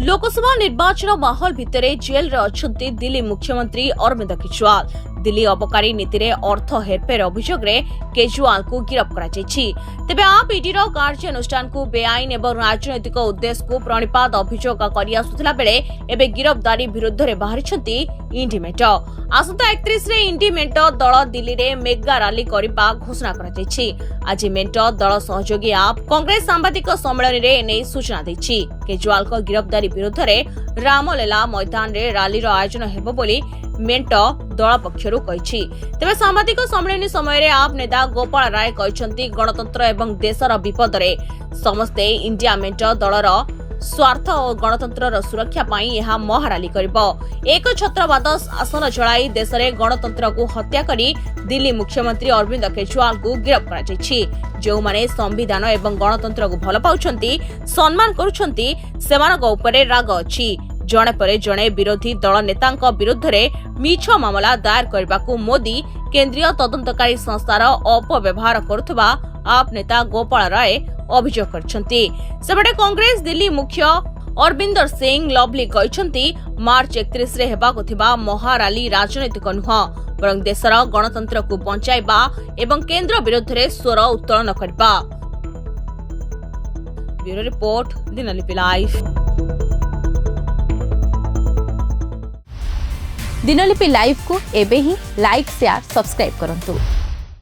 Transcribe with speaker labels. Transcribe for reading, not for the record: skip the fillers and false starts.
Speaker 1: लोकसभा निर्वाचन माहौल भितर जेल रे अछंती दिल्ली मुख्यमंत्री अरविंद केजरीवाल। दिल्ली अबकारी नीति रे अर्थ हेरफेर अभियोग रे केजरीवाल को गिरफ्त करा जायछि। तेबे आप ईडी रो कार्यानुष्ठान को बेआईन एवं राजनैतिक उद्देश्य को प्रणिपात अभियोग करि आसुथिला बेले एबे गिरफ्तारी विरुद्ध रे बाहरिछंती इंडी मेंट। आसंता 31 रे इंडी मेंट दल दिल्ली रे मेगा रैली करबा घोषणा करा जायछि। आज मेंट दल सहयोगी आप कांग्रेस सांबादिक सम्मेलन रे एने सूचना दैछि। केजरीवाल को गिरफ्तारी विरुद्ध रे रामलीला मैदान रे रैली रो आयोजन हेबो बोली मेंट दल पक्षरु कहिछि। तेबे सांबादिक सम्मेलन समय रे आप नेता गोपाल राय कहिसंती गणतंत्र एवं देशर विपद रे समस्ते इंडिया मेंट दलर स्वार्थ और गणतंत्र सुरक्षा पाई यह महाराली करिबो। एक छत्रवाद आसन चलाई देश में गणतंत्र को हत्या करी दिल्ली मुख्यमंत्री अरविंद केजरीवाल को गिरफ्त करा जायछि। जो माने संविधान एवं गणतंत्र को भल पाउछंती सम्मान करूछंती सेमानक उपरे राग अछि। जणे परे जणे विरोधी दल नेतांक विरुद्ध रे मिछ मामला दायर करबाकू मोदी केंद्रीय तदंतकारी संस्थार अपव्यवहार करुथबा आप नेता गोपाल राय अभियोग करछंती। सेबटे कांग्रेस दिल्ली मुख्य अरविंदर सिंह लवली कहिसंती मार्च 31 रे हेबाकू थिबा महाराली राजनैतिक नुह बरं देशर गणतंत्र को बंचाइबा एवं केंद्र विरुद्ध रे स्वर उत्तोलन करबा। Bureau report Dinalipi live.
Speaker 2: Dinalipi live को एबे ही लाइक शेयर सब्सक्राइब करंतु।